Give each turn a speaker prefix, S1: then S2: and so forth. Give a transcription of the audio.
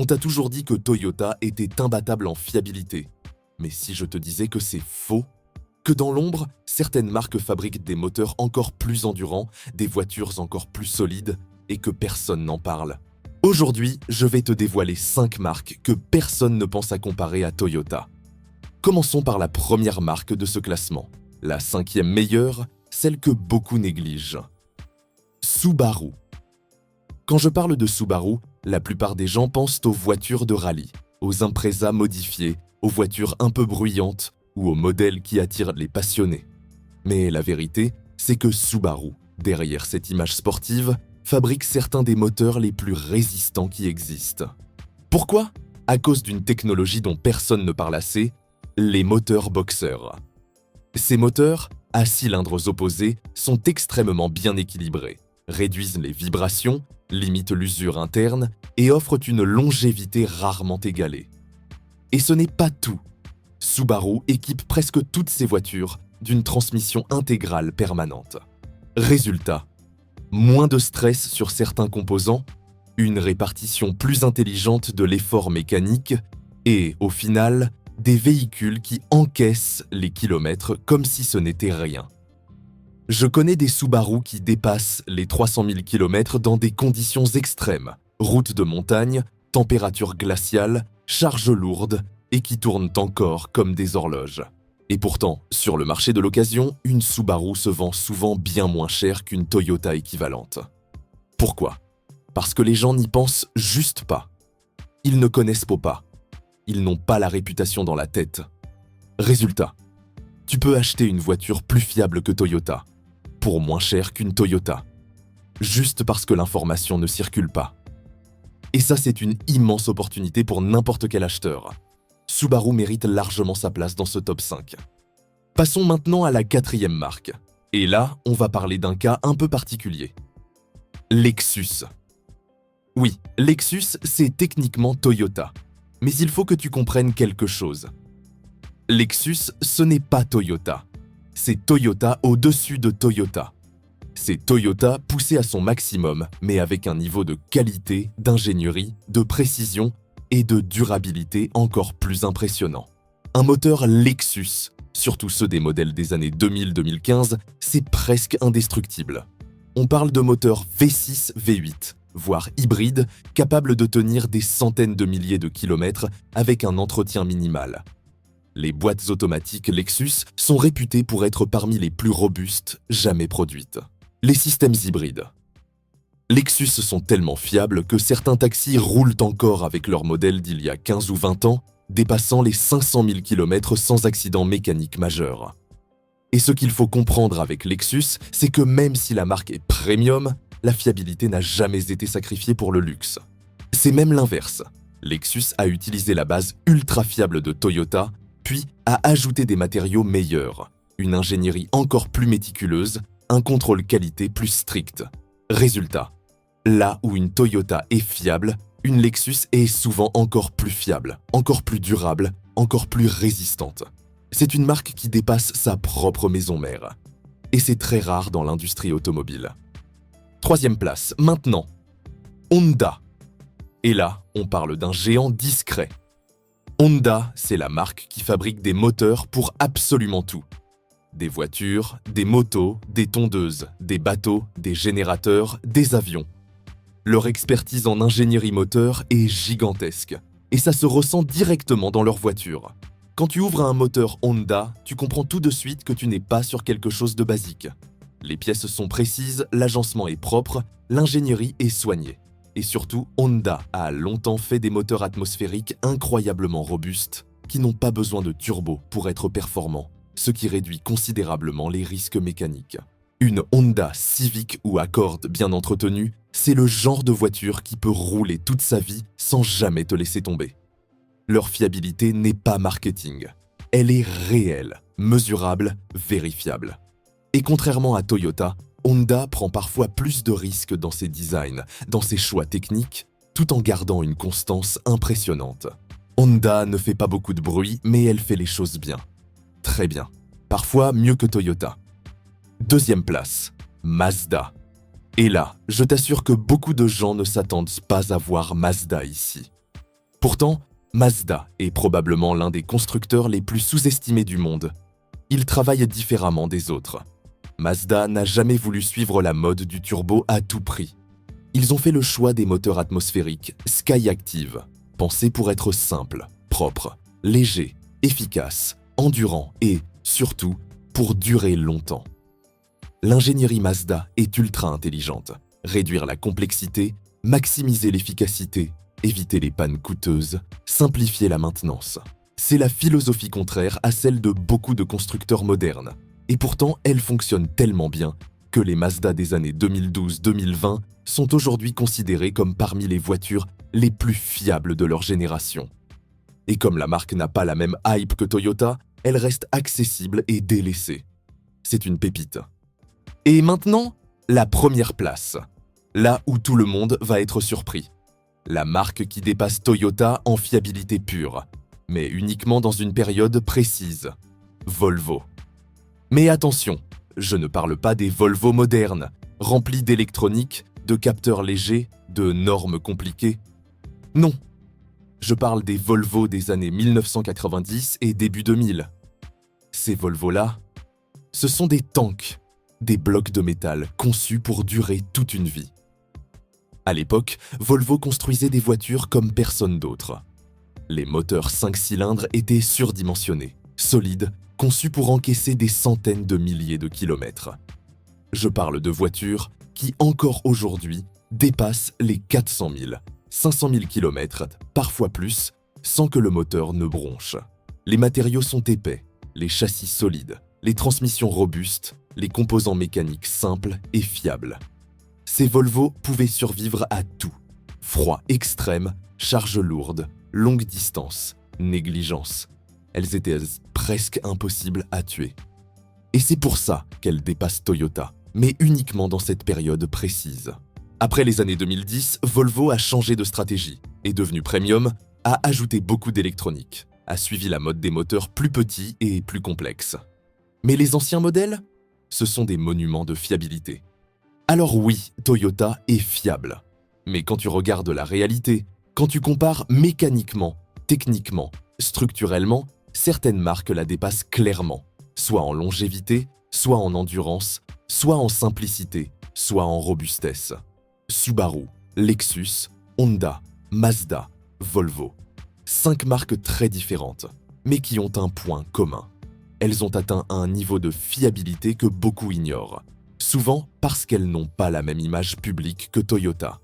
S1: On t'a toujours dit que Toyota était imbattable en fiabilité. Mais si je te disais que c'est faux, que dans l'ombre, certaines marques fabriquent des moteurs encore plus endurants, des voitures encore plus solides, et que personne n'en parle. Aujourd'hui, je vais te dévoiler 5 marques que personne ne pense à comparer à Toyota. Commençons par la première marque de ce classement, la 5e meilleure, celle que beaucoup négligent. Subaru. Quand je parle de Subaru, la plupart des gens pensent aux voitures de rallye, aux Impreza modifiées, aux voitures un peu bruyantes ou aux modèles qui attirent les passionnés. Mais la vérité, c'est que Subaru, derrière cette image sportive, fabrique certains des moteurs les plus résistants qui existent. Pourquoi ? À cause d'une technologie dont personne ne parle assez, les moteurs boxers. Ces moteurs, à cylindres opposés, sont extrêmement bien équilibrés, réduisent les vibrations, limitent l'usure interne et offrent une longévité rarement égalée. Et ce n'est pas tout. Subaru équipe presque toutes ses voitures d'une transmission intégrale permanente. Résultat, moins de stress sur certains composants, une répartition plus intelligente de l'effort mécanique et, au final, des véhicules qui encaissent les kilomètres comme si ce n'était rien. Je connais des Subaru qui dépassent les 300 000 km dans des conditions extrêmes, routes de montagne, température glaciale, charges lourdes et qui tournent encore comme des horloges. Et pourtant, sur le marché de l'occasion, une Subaru se vend souvent bien moins cher qu'une Toyota équivalente. Pourquoi ? Parce que les gens n'y pensent juste pas. Ils ne connaissent pas. Ils n'ont pas la réputation dans la tête. Résultat, tu peux acheter une voiture plus fiable que Toyota, pour moins cher qu'une Toyota, juste parce que l'information ne circule pas. Et ça, c'est une immense opportunité pour n'importe quel acheteur. Subaru mérite largement sa place dans ce top 5. Passons maintenant à la 4e marque. Et là, on va parler d'un cas un peu particulier. Lexus. Oui, Lexus, c'est techniquement Toyota. Mais il faut que tu comprennes quelque chose. Lexus, ce n'est pas Toyota. C'est Toyota au-dessus de Toyota. C'est Toyota poussé à son maximum, mais avec un niveau de qualité, d'ingénierie, de précision et de durabilité encore plus impressionnant. Un moteur Lexus, surtout ceux des modèles des années 2000-2015, c'est presque indestructible. On parle de moteurs V6, V8, voire hybrides, capables de tenir des centaines de milliers de kilomètres avec un entretien minimal. Les boîtes automatiques Lexus sont réputées pour être parmi les plus robustes jamais produites. Les systèmes hybrides. Lexus sont tellement fiables que certains taxis roulent encore avec leurs modèles d'il y a 15 ou 20 ans, dépassant les 500 000 km sans accident mécanique majeur. Et ce qu'il faut comprendre avec Lexus, c'est que même si la marque est premium, la fiabilité n'a jamais été sacrifiée pour le luxe. C'est même l'inverse. Lexus a utilisé la base ultra fiable de Toyota, puis a ajouté des matériaux meilleurs, une ingénierie encore plus méticuleuse, un contrôle qualité plus strict. Résultat, là où une Toyota est fiable, une Lexus est souvent encore plus fiable, encore plus durable, encore plus résistante. C'est une marque qui dépasse sa propre maison mère. Et c'est très rare dans l'industrie automobile. 3e place, maintenant, Honda. Et là, on parle d'un géant discret. Honda, c'est la marque qui fabrique des moteurs pour absolument tout. Des voitures, des motos, des tondeuses, des bateaux, des générateurs, des avions. Leur expertise en ingénierie moteur est gigantesque, et ça se ressent directement dans leurs voitures. Quand tu ouvres un moteur Honda, tu comprends tout de suite que tu n'es pas sur quelque chose de basique. Les pièces sont précises, l'agencement est propre, l'ingénierie est soignée. Et surtout, Honda a longtemps fait des moteurs atmosphériques incroyablement robustes, qui n'ont pas besoin de turbo pour être performants, ce qui réduit considérablement les risques mécaniques. Une Honda Civic ou Accord bien entretenue, c'est le genre de voiture qui peut rouler toute sa vie sans jamais te laisser tomber. Leur fiabilité n'est pas marketing. Elle est réelle, mesurable, vérifiable. Et contrairement à Toyota, Honda prend parfois plus de risques dans ses designs, dans ses choix techniques, tout en gardant une constance impressionnante. Honda ne fait pas beaucoup de bruit, mais elle fait les choses bien. Très bien. Parfois mieux que Toyota. 2e place, Mazda. Et là, je t'assure que beaucoup de gens ne s'attendent pas à voir Mazda ici. Pourtant, Mazda est probablement l'un des constructeurs les plus sous-estimés du monde. Il travaille différemment des autres. Mazda n'a jamais voulu suivre la mode du turbo à tout prix. Ils ont fait le choix des moteurs atmosphériques Skyactiv, pensés pour être simples, propres, légers, efficaces, endurants et, surtout, pour durer longtemps. L'ingénierie Mazda est ultra intelligente. Réduire la complexité, maximiser l'efficacité, éviter les pannes coûteuses, simplifier la maintenance. C'est la philosophie contraire à celle de beaucoup de constructeurs modernes. Et pourtant, elle fonctionne tellement bien que les Mazda des années 2012-2020 sont aujourd'hui considérées comme parmi les voitures les plus fiables de leur génération. Et comme la marque n'a pas la même hype que Toyota, elle reste accessible et délaissée. C'est une pépite. Et maintenant, la première place. Là où tout le monde va être surpris. La marque qui dépasse Toyota en fiabilité pure, mais uniquement dans une période précise. Volvo. Mais attention, je ne parle pas des Volvo modernes, remplis d'électronique, de capteurs légers, de normes compliquées. Non, je parle des Volvo des années 1990 et début 2000. Ces Volvo-là, ce sont des tanks, des blocs de métal conçus pour durer toute une vie. À l'époque, Volvo construisait des voitures comme personne d'autre. Les moteurs 5 cylindres étaient surdimensionnés, solides, conçus pour encaisser des centaines de milliers de kilomètres. Je parle de voitures qui, encore aujourd'hui, dépassent les 400 000, 500 000 km, parfois plus, sans que le moteur ne bronche. Les matériaux sont épais, les châssis solides, les transmissions robustes, les composants mécaniques simples et fiables. Ces Volvo pouvaient survivre à tout. Froid extrême, charges lourdes, longue distance, négligence. Elles étaient presque impossibles à tuer. Et c'est pour ça qu'elles dépassent Toyota, mais uniquement dans cette période précise. Après les années 2010, Volvo a changé de stratégie, est devenu premium, a ajouté beaucoup d'électronique, a suivi la mode des moteurs plus petits et plus complexes. Mais les anciens modèles, ce sont des monuments de fiabilité. Alors oui, Toyota est fiable. Mais quand tu regardes la réalité, quand tu compares mécaniquement, techniquement, structurellement, certaines marques la dépassent clairement, soit en longévité, soit en endurance, soit en simplicité, soit en robustesse. Subaru, Lexus, Honda, Mazda, Volvo. 5 marques très différentes, mais qui ont un point commun. Elles ont atteint un niveau de fiabilité que beaucoup ignorent, souvent parce qu'elles n'ont pas la même image publique que Toyota.